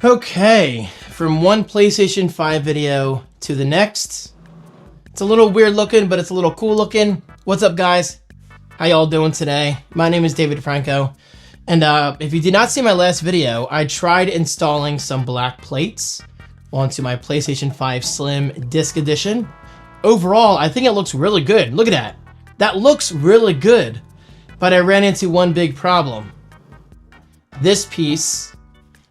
Okay, from one PlayStation 5 video to the next. It's a little weird looking, but it's a little cool looking. What's up, guys? How y'all doing today? My name is David Franco, and if you did not see my last video, I tried installing some black plates onto my PlayStation 5 Slim Disc Edition. Overall, I think it looks really good. Look at that. That looks really good, but I ran into one big problem. This piece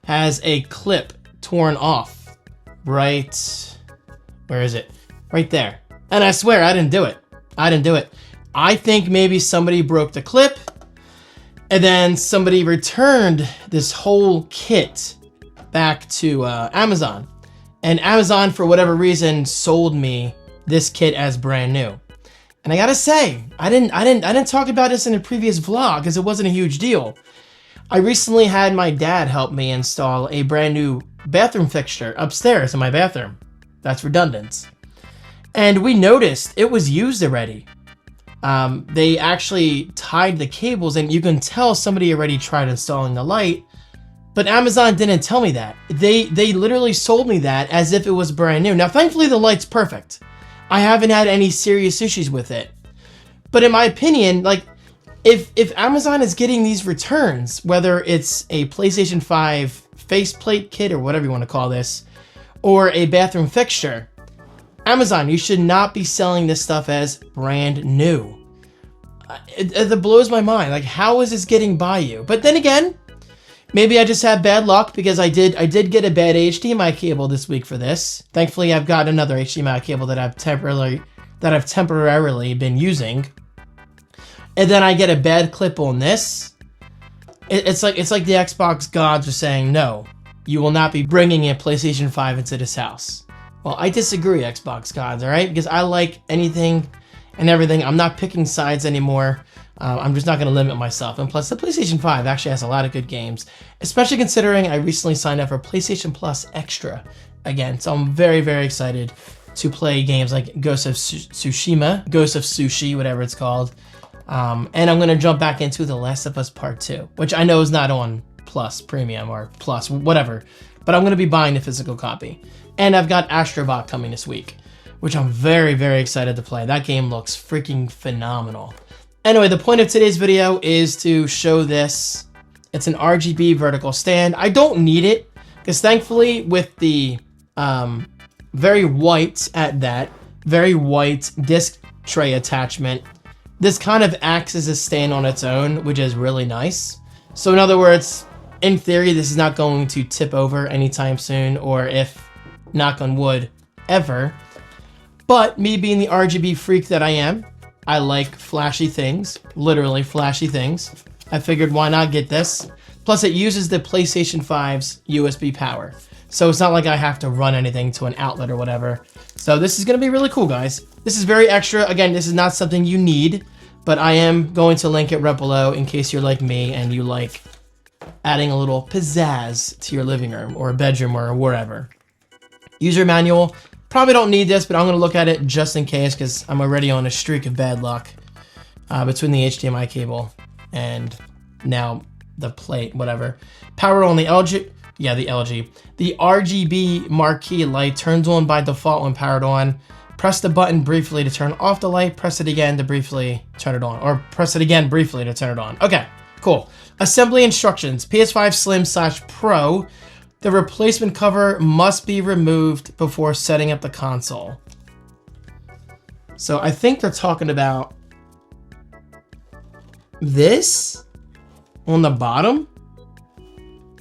has a clip torn off right, where is it? Right there. And I swear I didn't do it. I think maybe somebody broke the clip and then somebody returned this whole kit back to Amazon. And Amazon, for whatever reason, sold me this kit as brand new. And I gotta say, I didn't talk about this in a previous vlog because it wasn't a huge deal. I recently had my dad help me install a brand new bathroom fixture upstairs in my bathroom. That's redundant. And we noticed it was used already. They actually tied the cables, and you can tell somebody already tried installing the light, but Amazon didn't tell me that. They literally sold me that as if it was brand new. Now, thankfully, the light's perfect. I haven't had any serious issues with it. But in my opinion, like, if Amazon is getting these returns, whether it's a PlayStation 5 faceplate kit or whatever you want to call this, or a bathroom fixture, Amazon, you should not be selling this stuff as brand new. It blows my mind. Like, how is this getting by you? But then again, maybe I just have bad luck because I did get a bad HDMI cable this week for this. Thankfully, I've got another HDMI cable that I've temporarily been using. And then I get a bad clip on this. It's like the Xbox gods are saying, no, you will not be bringing a PlayStation 5 into this house. Well, I disagree, Xbox gods, all right? Because I like anything and everything. I'm not picking sides anymore. I'm just not going to limit myself. And plus, the PlayStation 5 actually has a lot of good games, especially considering I recently signed up for PlayStation Plus Extra again. So I'm very, very excited to play games like Ghost of Tsushima, Ghost of Sushi, whatever it's called. And I'm going to jump back into The Last of Us Part 2, which I know is not on Plus Premium or Plus, whatever. But I'm going to be buying the physical copy. And I've got Astrobot coming this week, which I'm very, very excited to play. That game looks freaking phenomenal. Anyway, the point of today's video is to show this. It's an RGB vertical stand. I don't need it, because thankfully with the very white disc tray attachment, this kind of acts as a stand on its own, which is really nice. So in other words, in theory, this is not going to tip over anytime soon, or if, knock on wood, ever. But me being the RGB freak that I am, I like flashy things, literally flashy things. I figured why not get this? Plus it uses the PlayStation 5's USB power. So it's not like I have to run anything to an outlet or whatever. So this is gonna be really cool, guys. This is very extra. Again, this is not something you need, but I am going to link it right below in case you're like me and you like adding a little pizzazz to your living room or bedroom or wherever. User manual. Probably don't need this, but I'm going to look at it just in case because I'm already on a streak of bad luck between the HDMI cable and now the plate, whatever. Power on the LG. Yeah, the LG. The RGB marquee light turns on by default when powered on. Press the button briefly to turn off the light. Press it again to briefly turn it on. Or press it again briefly to turn it on. Okay, cool. Assembly instructions. PS5 Slim/Pro. The replacement cover must be removed before setting up the console. So I think they're talking about this on the bottom.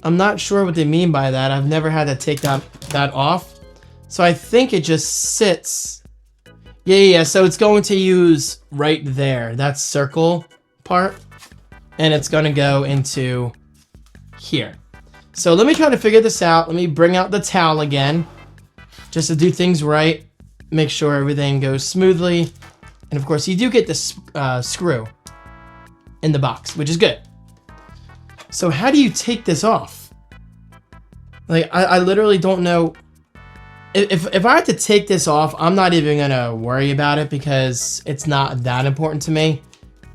I'm not sure what they mean by that. I've never had to take that off. So I think it just sits. Yeah. So it's going to use right there, that circle part, and it's going to go into here. So let me try to figure this out. Let me bring out the towel again, just to do things right, make sure everything goes smoothly. And of course, you do get this screw in the box, which is good. So how do you take this off? Like, I literally don't know. If I had to take this off, I'm not even gonna worry about it because it's not that important to me.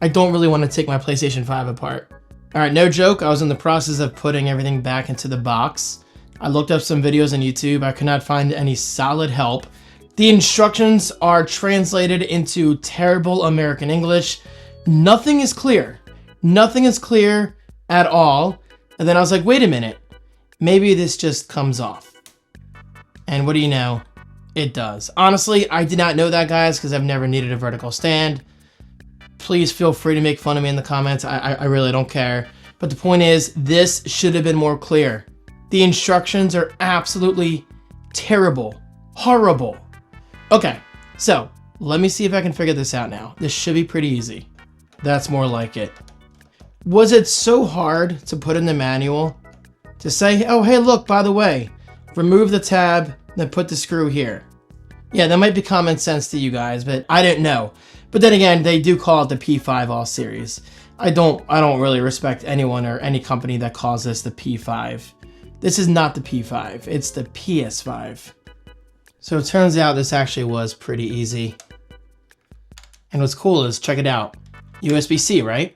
I don't really want to take my PlayStation 5 apart. All right, no joke, I was in the process of putting everything back into the box. I looked up some videos on YouTube. I could not find any solid help. The instructions are translated into terrible American English. Nothing is clear. Nothing is clear at all. And then I was like, wait a minute. Maybe this just comes off. And what do you know? It does. Honestly, I did not know that, guys, because I've never needed a vertical stand. Please feel free to make fun of me in the comments. I really don't care. But the point is, this should have been more clear. The instructions are absolutely terrible. Horrible. Okay, so let me see if I can figure this out now. This should be pretty easy. That's more like it. Was it so hard to put in the manual to say, oh, hey, look, by the way, remove the tab, then put the screw here? Yeah, that might be common sense to you guys, but I didn't know. But then again, they do call it the P5 All Series. I don't really respect anyone or any company that calls this the P5. This is not the P5, it's the PS5. So it turns out this actually was pretty easy. And what's cool is, check it out. USB-C, right?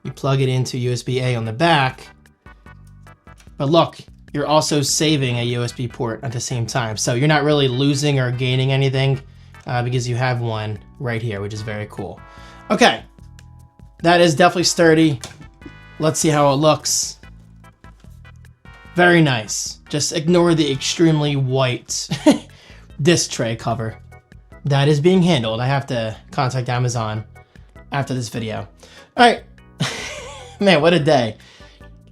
You plug it into USB-A on the back. But look, you're also saving a USB port at the same time. So you're not really losing or gaining anything because you have one right here, which is very cool. Okay, that is definitely sturdy. Let's see how it looks. Very nice. Just ignore the extremely white disc tray cover. That is being handled. I have to contact Amazon after this video. All right. Man, what a day.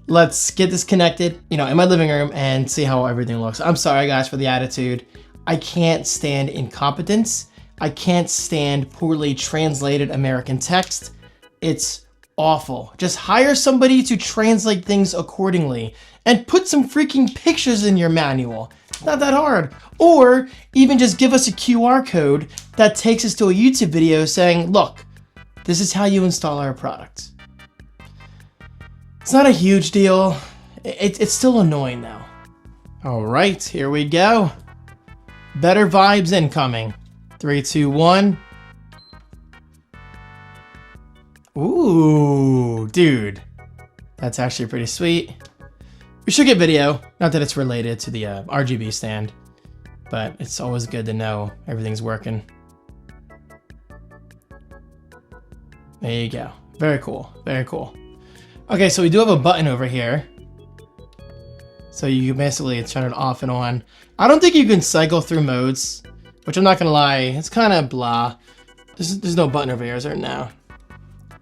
Let's get this connected, in my living room and see how everything looks. I'm sorry, guys, for the attitude. I can't stand incompetence. I can't stand poorly translated American text. It's awful. Just hire somebody to translate things accordingly and put some freaking pictures in your manual. It's not that hard. Or even just give us a QR code that takes us to a YouTube video saying, look, this is how you install our product. It's not a huge deal. It's still annoying though. All right, here we go. Better vibes incoming. 3, 2, 1. Ooh, dude. That's actually pretty sweet. We should get video. Not that it's related to the RGB stand, but it's always good to know everything's working. There you go. Very cool. Very cool. Okay, so we do have a button over here. So you can basically turn it off and on. I don't think you can cycle through modes, which I'm not gonna lie, it's kind of blah. There's no button over here, is there? No.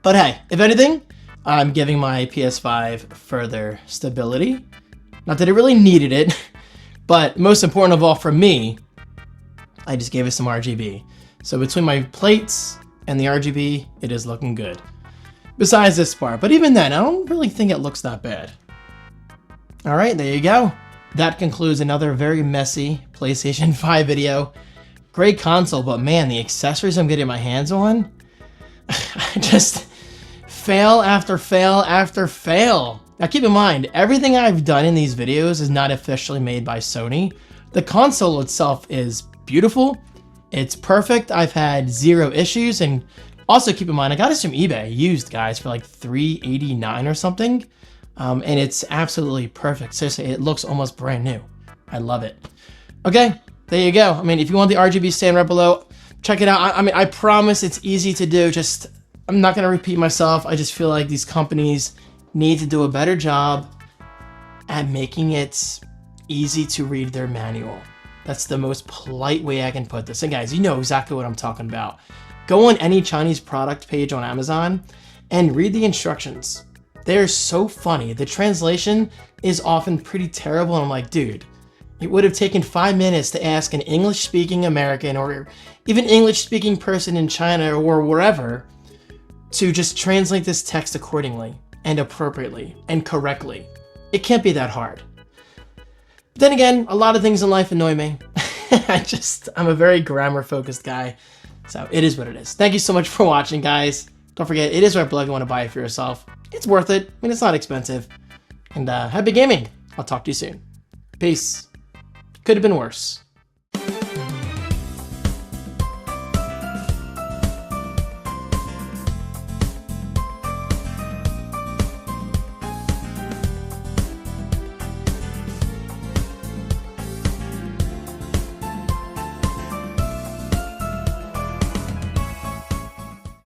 But hey, if anything, I'm giving my PS5 further stability. Not that it really needed it, but most important of all for me, I just gave it some RGB. So between my plates and the RGB, it is looking good. Besides this part, but even then, I don't really think it looks that bad. All right, there you go. That concludes another very messy PlayStation 5 video. Great console, but man, the accessories I'm getting my hands on, just fail after fail after fail. Now keep in mind, everything I've done in these videos is not officially made by Sony. The console itself is beautiful. It's perfect. I've had 0 issues, and also keep in mind, I got it from eBay used, guys, for like $389 or something. And it's absolutely perfect. Seriously, it looks almost brand new. I love it. Okay, there you go. I mean, if you want the RGB stand right below, check it out. I mean, I promise it's easy to do. Just, I'm not gonna repeat myself. I just feel like these companies need to do a better job at making it easy to read their manual. That's the most polite way I can put this. And guys, you know exactly what I'm talking about. Go on any Chinese product page on Amazon and read the instructions. They're so funny. The translation is often pretty terrible, and I'm like, dude, it would have taken 5 minutes to ask an English-speaking American or even English-speaking person in China or wherever to just translate this text accordingly and appropriately and correctly. It can't be that hard. Then again, a lot of things in life annoy me. I'm a very grammar-focused guy, so it is what it is. Thank you so much for watching, guys. Don't forget, it is right below if you want to buy it for yourself. It's worth it. I mean, it's not expensive. And happy gaming. I'll talk to you soon. Peace. Could have been worse.